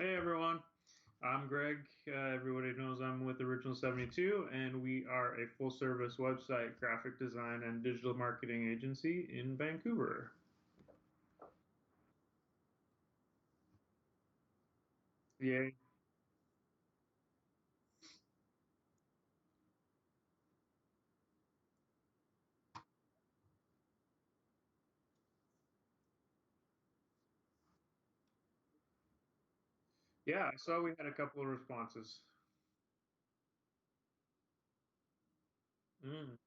Hey everyone, I'm Greg. Everybody knows I'm with Original 72, and we are a full service website, graphic design, and digital marketing agency in Vancouver. Yay. Yeah, I saw we had a couple of responses. Mm.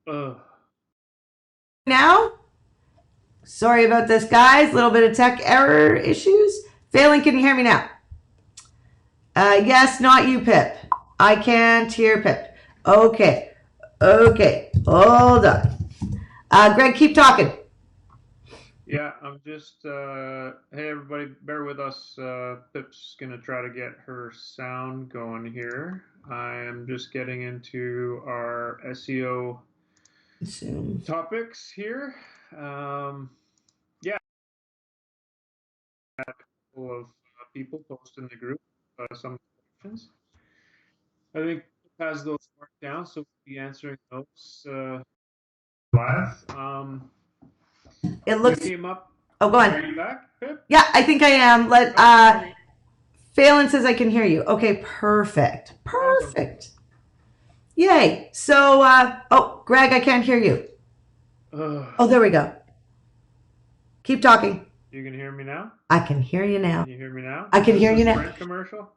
Ugh. Now. Sorry about this, guys. A little bit of tech error issues. Failing, can you hear me now? Yes, not you, Pip. I can't hear Pip. Okay. Okay. Hold on. Greg, keep talking. Yeah, I'm just, hey everybody, bear with us. Pip's gonna try to get her sound going here. I am just getting into our SEO Zoom. topics here. Um, yeah, couple of people post in the group some questions. I think it has those marked down, so we'll be answering those live. It You looks. came up. Oh, go Are on. you back, Pip? Yeah, I think I am. Oh, okay. Phelan says I can hear you. Okay, perfect. Awesome. Perfect. Yay. So, oh, Greg, I can't hear you. Ugh. Oh, there we go. Keep talking. You can hear me now? I can hear you now. Can you hear me now? I Is can this hear the you now. Sprint commercial?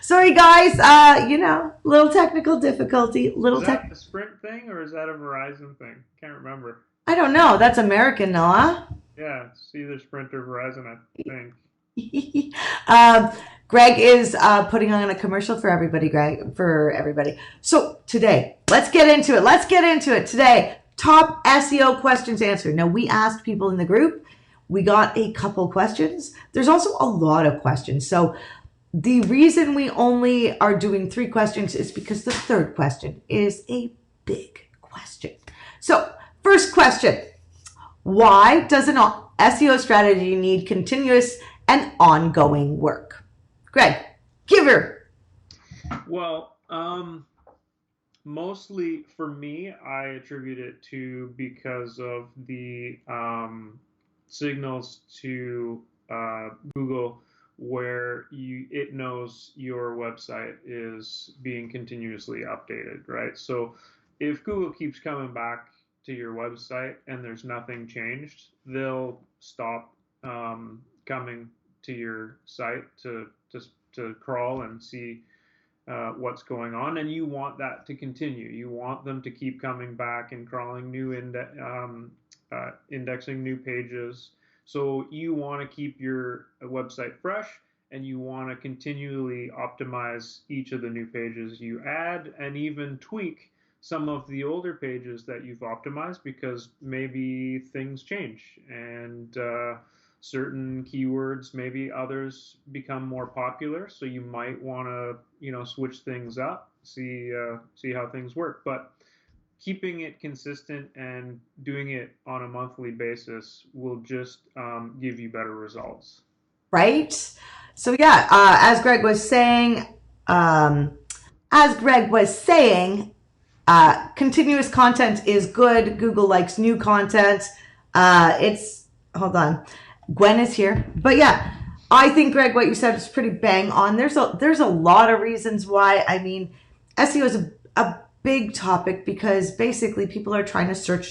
Sorry, guys. Little technical difficulty. Is Little that tech. a Sprint thing or is that a Verizon thing? Can't remember. I don't know. That's American, Noah. Yeah, it's either Sprint or Verizon, I think. um, Greg is putting on a commercial for everybody. Greg, for everybody. So today, let's get into it. Let's get into it today. Top SEO questions answered. Now we asked people in the group. We got a couple questions. There's also a lot of questions. So the reason we only are doing 3 questions is because the third question is a big question. So, first question: why does an SEO strategy need continuous and ongoing work? Greg, give her. Well, mostly for me, I attribute it to because of the signals to Google where it knows your website is being continuously updated, right? So if Google keeps coming back to your website and there's nothing changed, they'll stop coming to your site to crawl and see what's going on, and you want that to continue. You want them to keep coming back and crawling new indexing new pages. So you want to keep your website fresh, and you want to continually optimize each of the new pages you add, and even tweak some of the older pages that you've optimized because maybe things change and certain keywords, maybe others become more popular. So you might want to, switch things up, see how things work. But keeping it consistent and doing it on a monthly basis will just give you better results. Right? So yeah, um, as Greg was saying, continuous content is good. Google likes new content. It's hold on. Gwen is here, but yeah, I think Greg, what you said is pretty bang on. There's a lot of reasons why. I mean, SEO is a big topic because basically people are trying to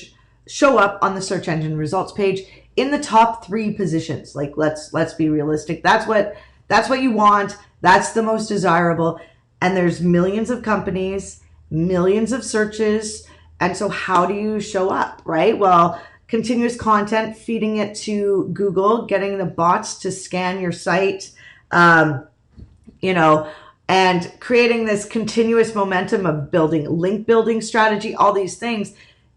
show up on the search engine results page in the top 3 positions. Like let's be realistic. That's what you want. That's the most desirable. And there's millions of companies, millions of searches. And so how do you show up, right? Well, continuous content, feeding it to Google, getting the bots to scan your site, um, you know, and creating this continuous momentum of link building strategy, all these things.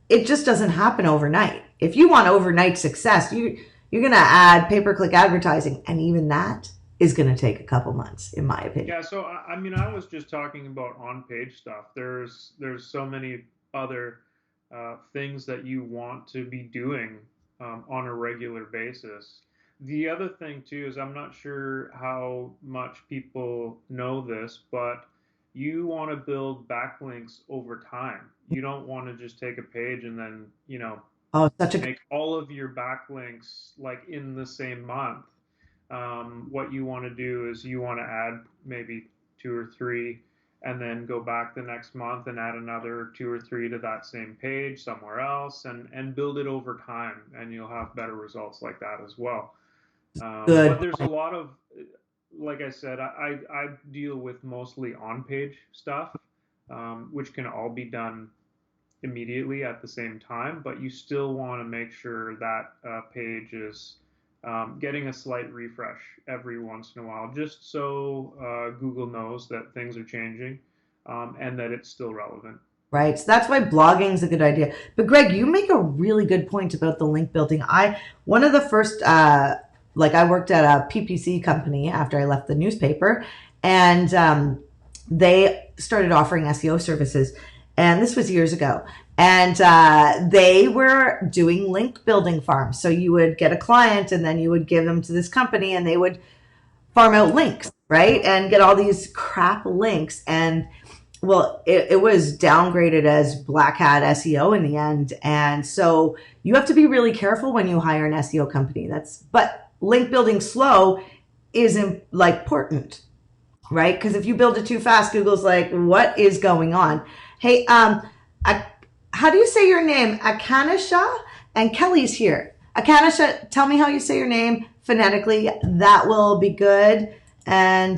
It just doesn't happen overnight. If you want overnight success, you're going to add pay-per-click advertising, and even that is going to take a couple months, in my opinion. Yeah, so I mean, I was just talking about on-page stuff. There's so many other things that you want to be doing on a regular basis. The other thing too is I'm not sure how much people know this, but you want to build backlinks over time. You don't want to just take a page and then, Oh, such a good, make all of your backlinks like in the same month. What you want to do is you want to add maybe two or three and then go back the next month and add another two or three to that same page somewhere else and build it over time, and you'll have better results like that as well. But good there's a point. lot of, like I said, I deal with mostly on page stuff, which can all be done immediately at the same time, but you still want to make sure that page is getting a slight refresh every once in a while, just so Google knows that things are changing and that it's still relevant. Right. So that's why blogging is a good idea. But Greg, you make a really good point about the link building. One of the first, like I worked at a PPC company after I left the newspaper, and they started offering SEO services. And this was years ago. And they were doing link building farms. So you would get a client and then you would give them to this company and they would farm out links, right? And get all these crap links. And well, it was downgraded as black hat SEO in the end. And so you have to be really careful when you hire an SEO company. But link building slow isn't like important, right? Because if you build it too fast, Google's like, what is going on? Hey, how do you say your name? Akanisha? And Kelly's here. Akanisha, tell me how you say your name phonetically. That will be good. And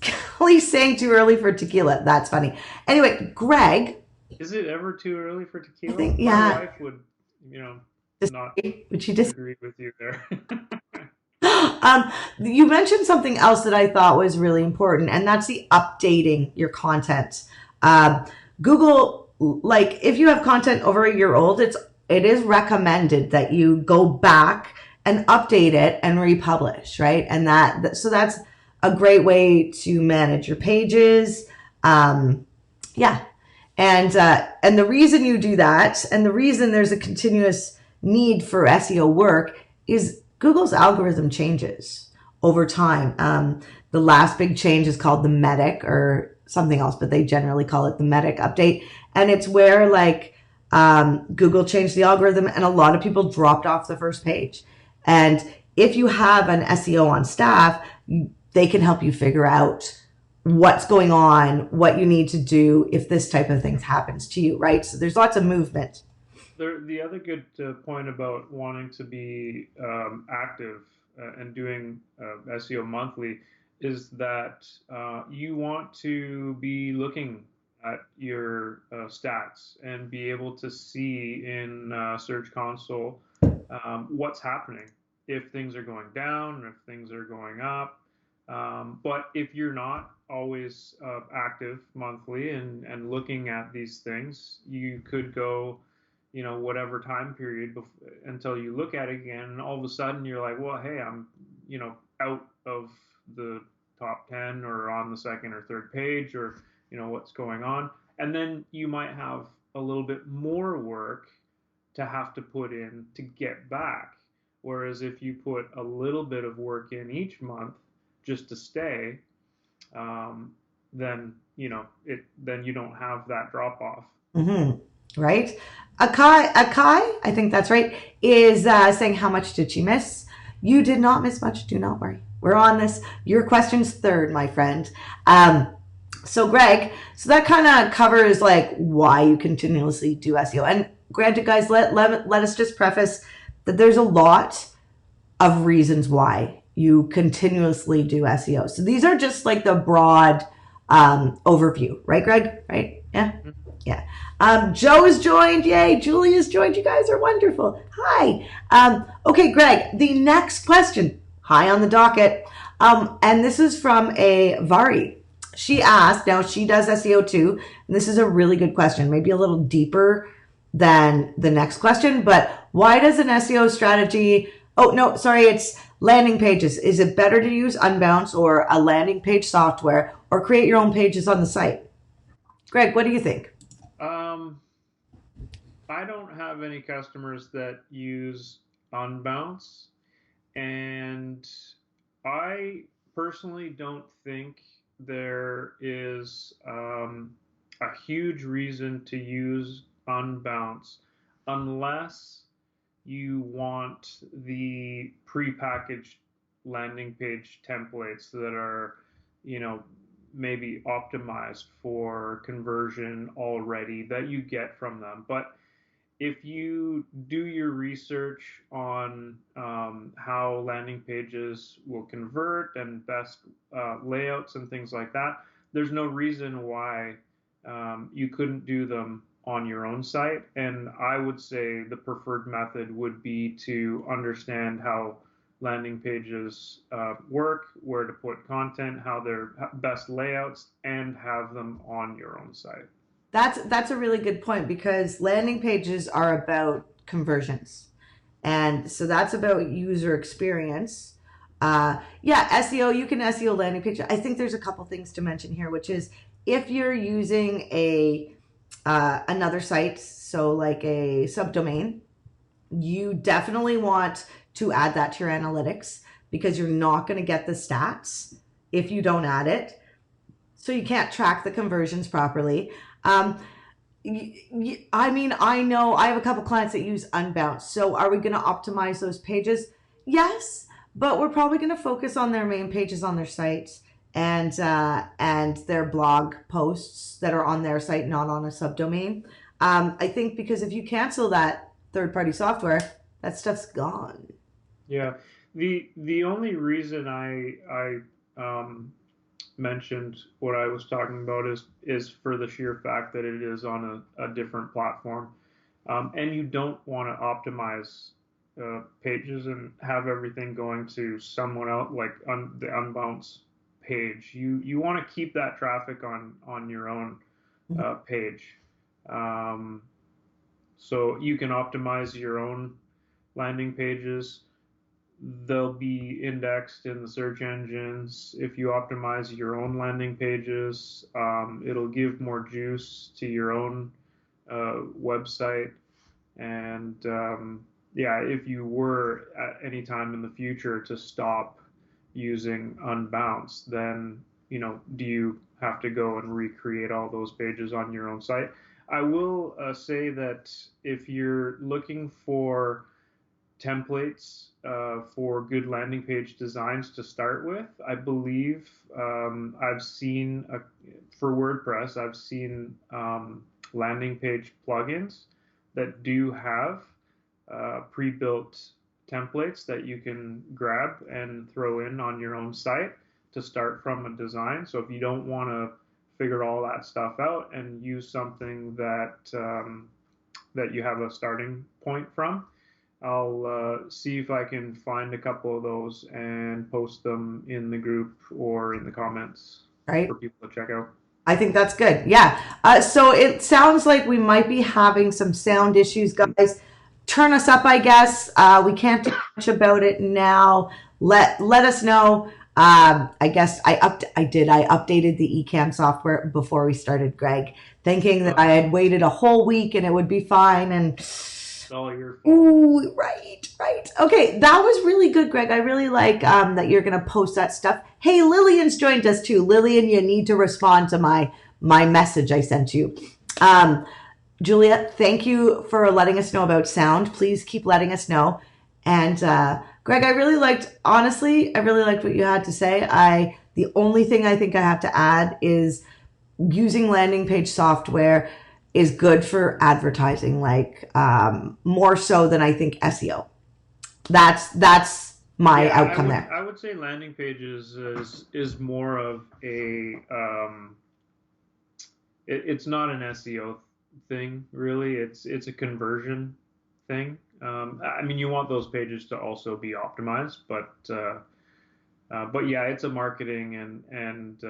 Kelly's saying too early for tequila. That's funny. Anyway, Greg, Is it ever too early for I tequila? think, My yeah, wife would, not would she just agree with you there. you mentioned something else that I thought was really important, and that's the updating your content. Google, like if you have content over a year old, it is recommended that you go back and update it and republish, right? And so that's a great way to manage your pages. Yeah, and the reason you do that, and the reason there's a continuous need for SEO work is Google's algorithm changes over time. The last big change is called the MEDIC or something else, but they generally call it the MEDIC update. And it's where Google changed the algorithm and a lot of people dropped off the first page. And if you have an SEO on staff, they can help you figure out what's going on, what you need to do if this type of thing happens to you, right? So there's lots of movement. The other good point about wanting to be active and doing SEO monthly is that you want to be looking at your stats and be able to see in Search Console what's happening, if things are going down, if things are going up. But if you're not always active monthly and looking at these things, you could go, whatever time period until you look at it again, and all of a sudden you're like, well, hey, I'm, out of the top 10 or on the second or third page, or, what's going on. And then you might have a little bit more work to have to put in to get back. Whereas if you put a little bit of work in each month just to stay, then then you don't have that drop off. Mm-hmm. Right? Akai, I think that's right, is saying, how much did she miss? You did not miss much. Do not worry. We're on this. Your question's third, my friend. So Greg, so that kind of covers why you continuously do SEO. And granted, guys, let us just preface that there's a lot of reasons why you continuously do SEO. So these are just the broad overview, right, Greg? Right? Yeah. Mm-hmm. Yeah. Joe has joined. Yay. Julie has joined. You guys are wonderful. Hi. Okay, Greg, the next question, high on the docket. And this is from a Vari. She asked, now she does SEO too, and this is a really good question, maybe a little deeper than the next question, but why does an SEO strategy, oh, no, sorry, it's landing pages. Is it better to use Unbounce or a landing page software or create your own pages on the site? Greg, what do you think? Um, I don't have any customers that use Unbounce, and I personally don't think there is a huge reason to use Unbounce unless you want the prepackaged landing page templates that are, you know, maybe optimized for conversion already that you get from them. But if you do your research on how landing pages will convert and best layouts and things like that, there's no reason why you couldn't do them on your own site. And I would say the preferred method would be to understand how landing pages work, where to put content, how they're best layouts, and have them on your own site. That's a really good point because landing pages are about conversions. And so that's about user experience. Yeah, SEO, you can SEO landing page. I think there's a couple things to mention here, which is if you're using a another site, so like a subdomain, you definitely want to add that to your analytics because you're not going to get the stats if you don't add it. So you can't track the conversions properly. Um, I mean, I know I have a couple clients that use Unbounce. So are we going to optimize those pages? Yes, but we're probably going to focus on their main pages on their sites and their blog posts that are on their site, not on a subdomain. I think because if you cancel that third-party software, that stuff's gone. Yeah, the only reason I mentioned what I was talking about is for the sheer fact that it is on a different platform, and you don't want to optimize pages and have everything going to someone else like the Unbounce page. You want to keep that traffic on your own page, um, so you can optimize your own landing pages. They'll be indexed in the search engines. If you optimize your own landing pages, it'll give more juice to your own website. And yeah, if you were at any time in the future to stop using Unbounce, then do you have to go and recreate all those pages on your own site? I will say that if you're looking for templates for good landing page designs to start with. I believe I've seen for WordPress, I've seen landing page plugins that do have pre-built templates that you can grab and throw in on your own site to start from a design. So if you don't want to figure all that stuff out and use something that you have a starting point from, I'll see if I can find a couple of those and post them in the group or in the comments for Right? people to check out. I think that's good. Yeah. So it sounds like we might be having some sound issues, guys. Turn us up, I guess. We can't do much about it now. Let us know. I guess I did. I updated the Ecamm software before we started, Greg, thinking that I had waited a whole week and it would be fine. And It's all your fault. ooh, right, right. Okay, that was really good, Greg. I really like that you're going to post that stuff. Hey, Lillian's joined us too. Lillian, you need to respond to my message I sent you. Julia, thank you for letting us know about sound. Please keep letting us know. And Greg, honestly, I really liked what you had to say. The only thing I think I have to add is using landing page software is good for advertising, like more so than I think SEO. That's my outcome there. I would say landing pages is more of a it's not an SEO thing really. It's a conversion thing. I mean, you want those pages to also be optimized, but yeah, it's a marketing and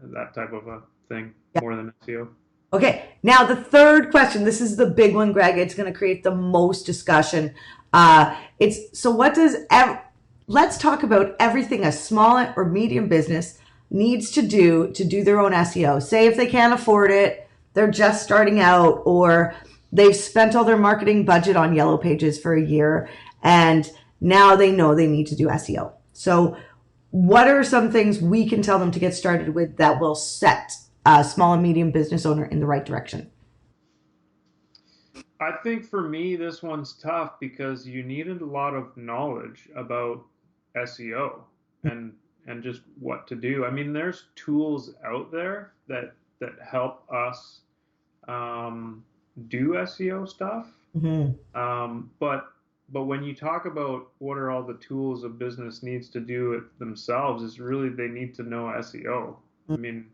that type of a thing more than SEO. Okay, now the third question. This is the big one, Greg. It's going to create the most discussion. It's so what does let's talk about everything a small or medium business needs to do their own SEO. Say if they can't afford it, they're just starting out, or they've spent all their marketing budget on Yellow Pages for a year, and now they know they need to do SEO. So what are some things we can tell them to get started with that will set a small and medium business owner in the right direction? I think for me, this one's tough because you needed a lot of knowledge about SEO and and just what to do. I mean, there's tools out there that help us um, do SEO stuff. Mm-hmm. But when you talk about what are all the tools a business needs to do it themselves, is really they need to know SEO. I mean,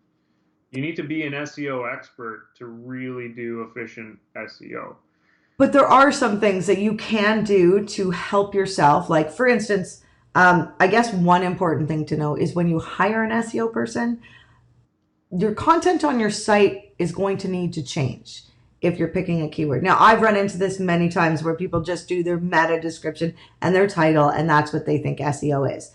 you need to be an SEO expert to really do efficient SEO. But there are some things that you can do to help yourself. Like, for instance, I guess one important thing to know is when you hire an SEO person, your content on your site is going to need to change if you're picking a keyword. Now, I've run into this many times where people just do their meta description and their title, and that's what they think SEO is.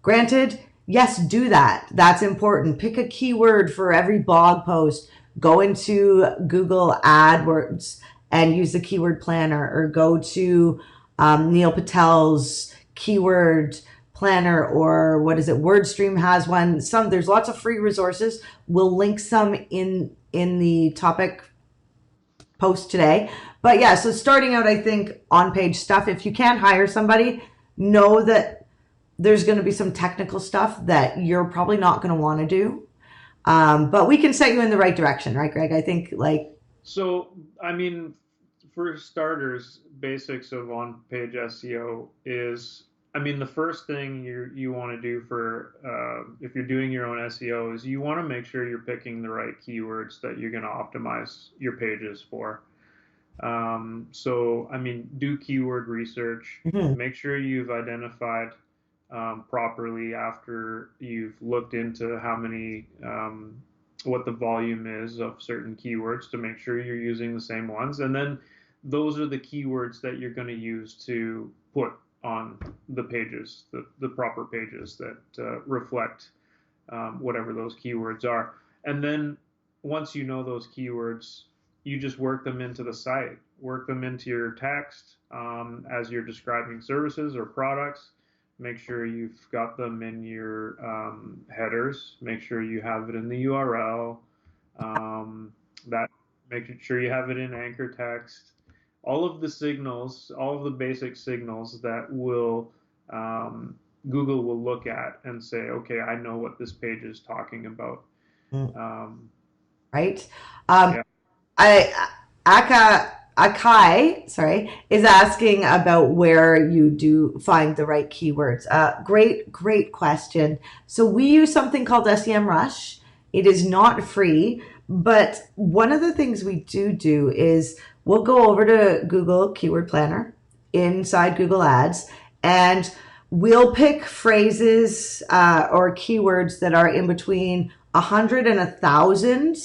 Granted, yes, do that. That's important. Pick a keyword for every blog post. Go into Google AdWords and use the keyword planner, or go to Neil Patel's keyword planner, or what is it? WordStream has one. There's lots of free resources. We'll link some in the topic post today. But yeah, so starting out, I think on page stuff, if you can't hire somebody, know that there's going to be some technical stuff that you're probably not going to want to do. But we can set you in the right direction, right, Greg? I think So, I mean, for starters, basics of on-page SEO is, I mean, the first thing you want to do for if you're doing your own SEO is you want to make sure you're picking the right keywords that you're going to optimize your pages for. So, I mean, do keyword research. Mhm. Make sure you've identified properly after you've looked into how many, what the volume is of certain keywords to make sure you're using the same ones. And then those are the keywords that you're going to use to put on the pages, the proper pages that reflect whatever those keywords are. And then once you know those keywords, you just work them into the site, work them into your text as you're describing services or products. Make sure you've got them in your headers. Make sure you have it in the URL. That Make sure you have it in anchor text. All of the signals, all of the basic signals that will Google will look at and say, okay, I know what this page is talking about. Right. Yeah. I Akai, sorry, is asking about where you do find the right keywords. Great question. So we use something called SEMrush. It is not free, but one of the things we do is we'll go over to Google Keyword Planner inside Google Ads, and we'll pick phrases or keywords that are in between 100 and 1,000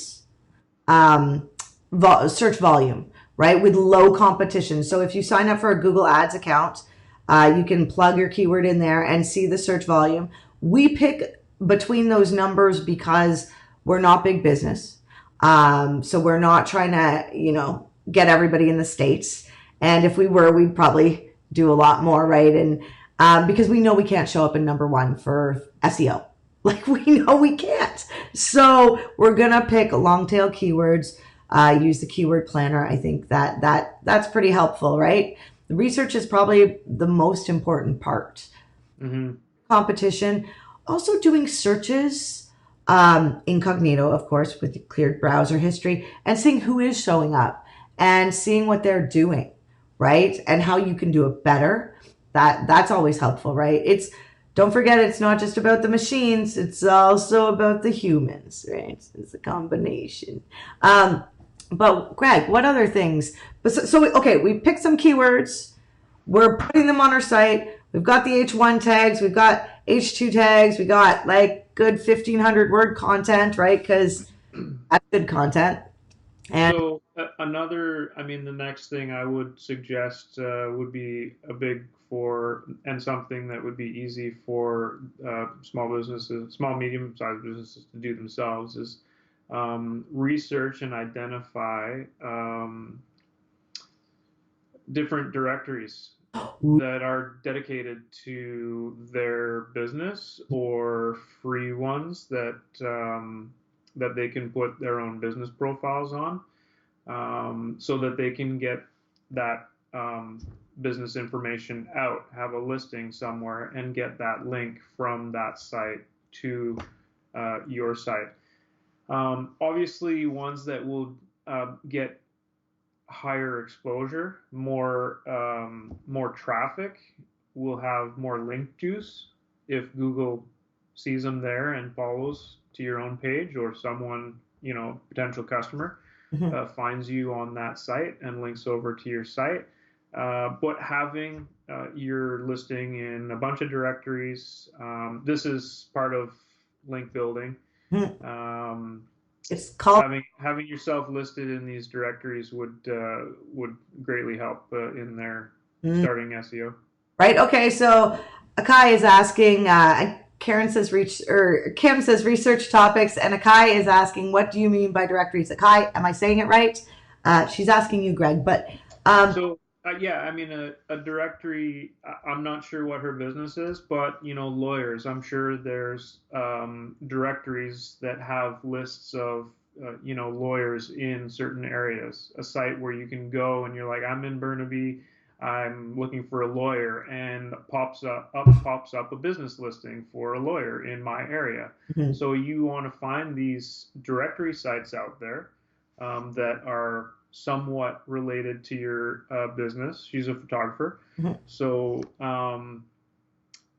search volume, right? With low competition. So if you sign up for a Google Ads account, you can plug your keyword in there and see the search volume. We pick between those numbers because we're not big business. So we're not trying to, get everybody in the States. And if we were, we'd probably do a lot more, right? And because we know we can't show up in number one for SEO. Like, we know we can't. So we're going to pick long tail keywords, use the keyword planner. I think that's pretty helpful, right? The research is probably the most important part. Mm-hmm. Competition, also doing searches, incognito, of course, with cleared browser history, and seeing who is showing up and seeing what they're doing, right? And how you can do it better. That's always helpful, right? Don't forget, it's not just about the machines. It's also about the humans, right? It's a combination. But Greg, what other things? Okay, we picked some keywords. We're putting them on our site. We've got the H1 tags. We've got H2 tags. We got like good 1,500 word content, right? Because that's good content. And So the next thing I would suggest would be and something that would be easy for small businesses, small medium-sized businesses to do themselves is research and identify different directories that are dedicated to their business, or free ones that they can put their own business profiles on, so that they can get that business information out, have a listing somewhere, and get that link from that site to your site. Obviously, ones that will get higher exposure, more traffic, will have more link juice if Google sees them there and follows to your own page, or someone, potential customer, finds you on that site and links over to your site. But having your listing in a bunch of directories, this is part of link building. It's called Having yourself listed in these directories would greatly help in their starting SEO. Right. Okay. So Akai is asking. Kim says research topics, and Akai is asking, what do you mean by directories? Akai, am I saying it right? She's asking you, Greg. But yeah, I mean, a directory, I'm not sure what her business is, but, lawyers, I'm sure there's directories that have lists of, lawyers in certain areas, a site where you can go and you're like, I'm in Burnaby, I'm looking for a lawyer, and pops up a business listing for a lawyer in my area. So you want to find these directory sites out there that are somewhat related to your business. She's a photographer. So I'm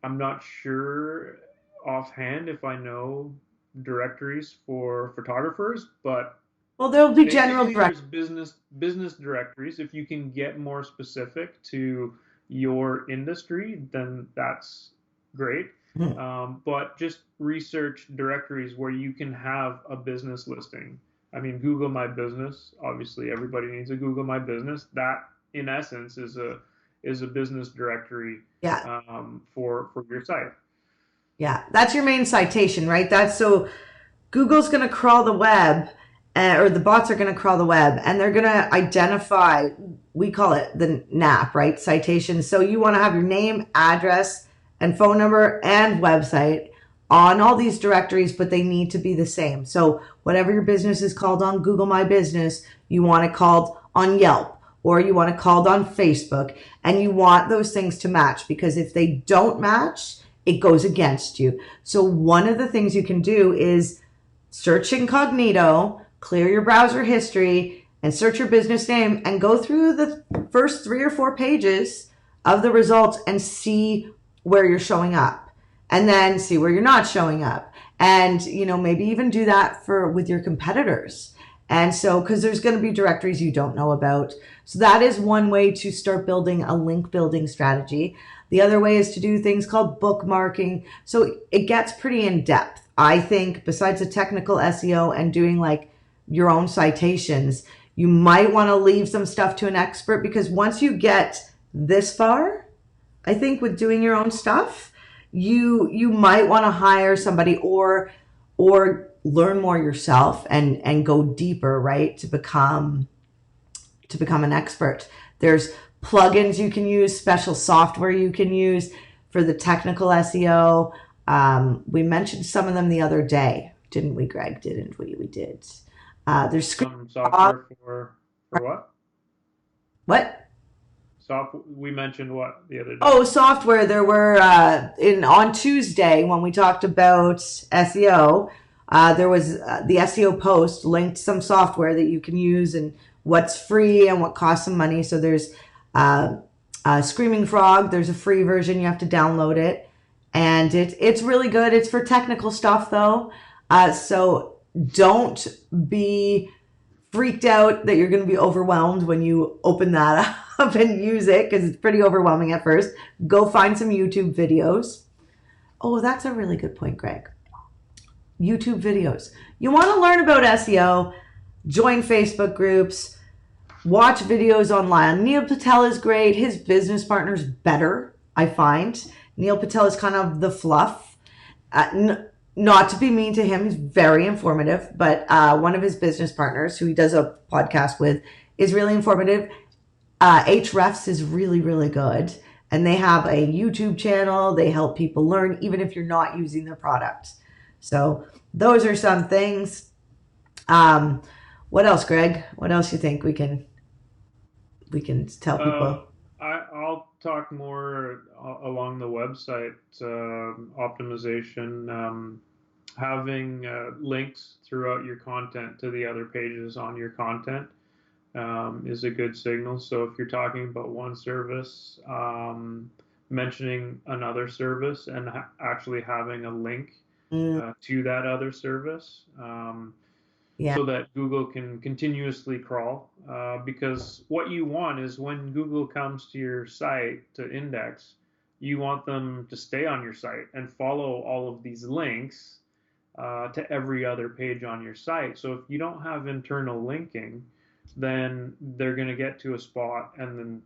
not sure offhand if I know directories for photographers, but there'll be general directories. There's business directories. If you can get more specific to your industry, then that's great. But just research directories where you can have a business listing. I mean, Google My Business. Obviously, everybody needs a Google My Business. That, in essence, is a business directory. For your site. Yeah, that's your main citation, right? That's so Google's going to crawl the web, or the bots are going to crawl the web, and they're going to identify. We call it the NAP, right? Citation. So you want to have your name, address, and phone number and website on all these directories, but they need to be the same. So whatever your business is called on Google My Business, you want it called on Yelp, or you want it called on Facebook, and you want those things to match, because if they don't match, it goes against you. So one of the things you can do is search incognito, clear your browser history, and search your business name, and go through the first 3 or 4 pages of the results and see where you're showing up, and then see where you're not showing up. And, maybe even do that with your competitors. And so, because there's going to be directories you don't know about. So that is one way to start building a link building strategy. The other way is to do things called bookmarking. So it gets pretty in depth. I think besides the technical SEO and doing like your own citations, you might want to leave some stuff to an expert, because once you get this far, I think with doing your own stuff, you might want to hire somebody or learn more yourself and go deeper, right? To become an expert. There's plugins you can use, special software you can use for the technical SEO. We mentioned some of them the other day, didn't we, Greg? Didn't we? We did. There's some software for what? What? We mentioned what the other day? Oh, software. There were on Tuesday when we talked about SEO. There was the SEO post linked some software that you can use and what's free and what costs some money. So there's Screaming Frog. There's a free version. You have to download it, and it's really good. It's for technical stuff though. So don't be freaked out that you're going to be overwhelmed when you open that up and use it, because it's pretty overwhelming at first. Go find some YouTube videos. Oh, that's a really good point, Greg. YouTube videos. You want to learn about SEO, join Facebook groups, watch videos online. Neil Patel is great. His business partner's better, I find. Neil Patel is kind of the fluff. not to be mean to him, he's very informative, but one of his business partners who he does a podcast with is really informative. Hrefs is really, really good. And they have a YouTube channel. They help people learn, even if you're not using their product. So those are some things. Um, what else, Greg? What else you think we can tell Um, people? I'll talk more along the website optimization. Having links throughout your content to the other pages on your content is a good signal. So if you're talking about one service, mentioning another service and actually having a link Mm, to that other service. yeah, So that Google can continuously crawl. Because what you want is when Google comes to your site to index, you want them to stay on your site and follow all of these links to every other page on your site. So if you don't have internal linking, then they're going to get to a spot and then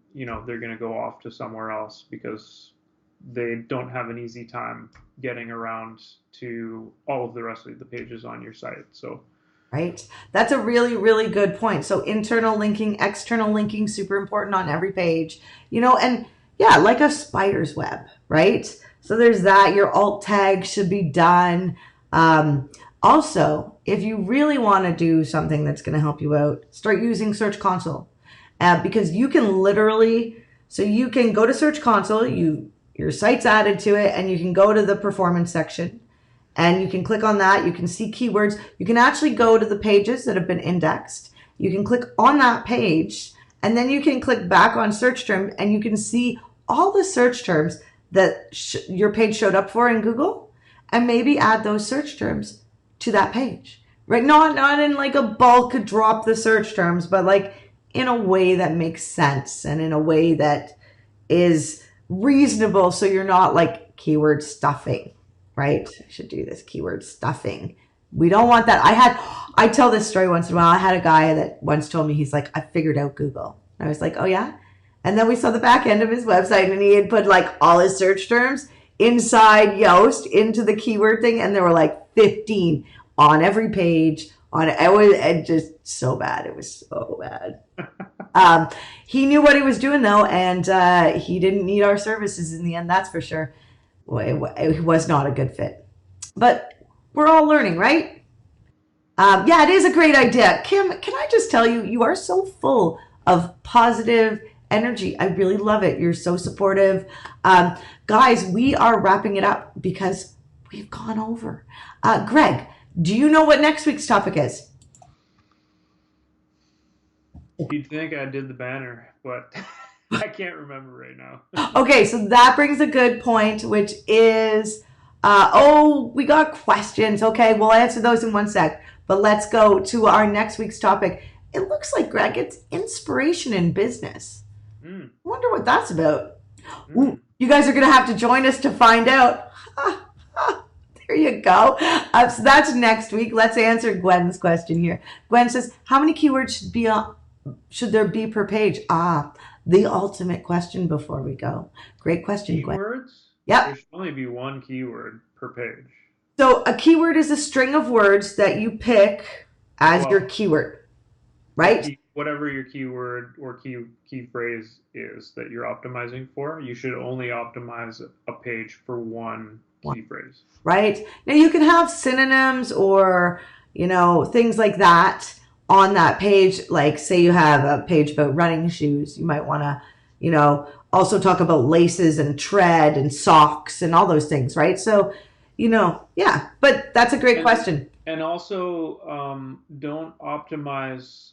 they're going to go off to somewhere else because they don't have an easy time getting around to all of the rest of the pages on your site. So right. That's a really, really good point. So internal linking, external linking, super important on every page. And yeah, like a spider's web, right? So there's that. Your alt tag should be done. Also, if you really want to do something that's going to help you out, start using Search Console, because you can literally, so you can go to Search Console, your site's added to it, and you can go to the performance section, and you can click on that. You can see keywords. You can actually go to the pages that have been indexed. You can click on that page, and then you can click back on search term, and you can see all the search terms that your page showed up for in Google, and maybe add those search terms to that page. Right? Not in like a bulk drop the search terms, but like in a way that makes sense and in a way that is reasonable, so you're not like keyword stuffing, right? I should do this keyword stuffing. We don't want that. I tell this story once in a while. I had a guy that once told me, he's like, I figured out Google. I was like, oh yeah? And then we saw the back end of his website, and he had put like all his search terms inside Yoast into the keyword thing, and there were like 15 on every page. It just so bad. It was so bad. Um, he knew what he was doing though, and he didn't need our services in the end. That's for sure. Well, it was not a good fit, but we're all learning, right? Yeah, it is a great idea. Kim, can I just tell you, you are so full of positive energy. I really love it. You're so supportive. Guys, we are wrapping it up because we've gone over. Greg, do you know what next week's topic is? you'd think I did the banner, but I can't remember right now. Okay, so that brings a good point, which is, we got questions. Okay, we'll answer those in one sec. But let's go to our next week's topic. It looks like, Greg, it's inspiration in business. Mm, I wonder what that's about. Ooh, mm. you guys are going to have to join us to find out. There you go. So that's next week. Let's answer Gwen's question here. Gwen says, how many keywords should there be per page? The ultimate question before we go. Great question, Gwen. Keywords? There Yep. should only be one keyword per page. So a keyword is a string of words that you pick as your Well, keyword, your right? key, whatever your keyword or key phrase is that you're optimizing for, you should only optimize a page for one One, key phrase. right? Now you can have synonyms or, things like that on that page. Like say you have a page about running shoes, you might want to, also talk about laces and tread and socks and all those things, right? So, yeah, but that's a great And question. and also don't optimize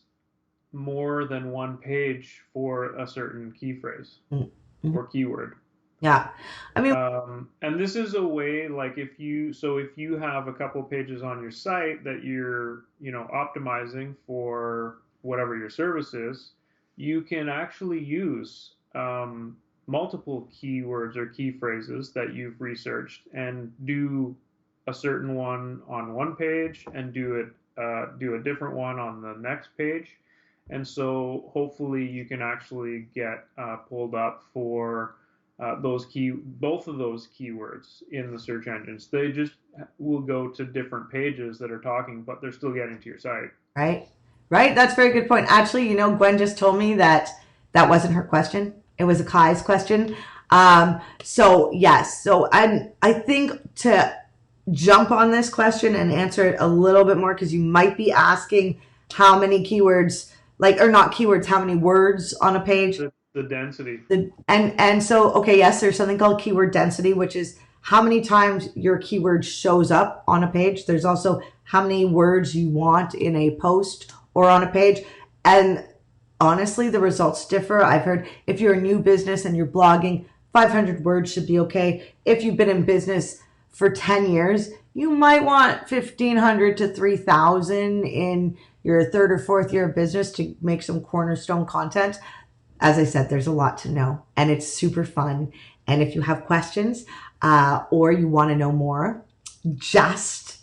more than one page for a certain key phrase Mm-hmm. or keyword. Yeah. I mean, And this is a way, like if you have a couple pages on your site that you're, optimizing for whatever your service is, you can actually use multiple keywords or key phrases that you've researched and do a certain one on one page and do a different one on the next page. And so hopefully you can actually get pulled up for both of those keywords in the search engines. They just will go to different pages that are talking, but they're still getting to your site. Right? Right? That's a very good point. Actually, Gwen just told me that that wasn't her question. It was a Kai's question. So yes. So I think to jump on this question and answer it a little bit more, because you might be asking how many keywords, or not keywords, how many words on a page. The density. And so, okay, yes, there's something called keyword density, which is how many times your keyword shows up on a page. There's also how many words you want in a post or on a page. And honestly, the results differ. I've heard if you're a new business and you're blogging, 500 words should be okay. If you've been in business for 10 years, you might want 1,500 to 3,000 in your third or fourth year of business to make some cornerstone content. As I said, there's a lot to know, and it's super fun. And if you have questions or you want to know more, just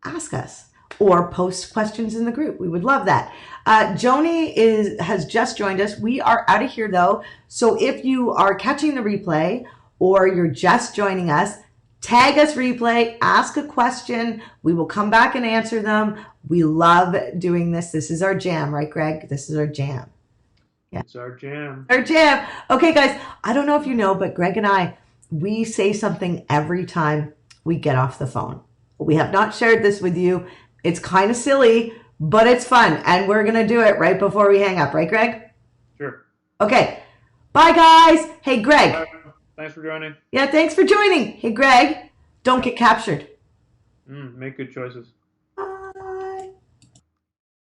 ask us or post questions in the group. We would love that. Joni has just joined us. We are out of here, though. So if you are catching the replay or you're just joining us, tag us replay, ask a question. We will come back and answer them. We love doing this. This is our jam, right, Greg? This is our jam. Yeah. It's our jam. Our jam. Okay, guys, I don't know if you know, but Greg and I, we say something every time we get off the phone. We have not shared this with you. It's kind of silly, but it's fun. And we're going to do it right before we hang up. Right, Greg? Sure. Okay. Bye, guys. Hey, Greg. Bye. Thanks for joining. Yeah, thanks for joining. Hey, Greg, don't get captured. Make good choices.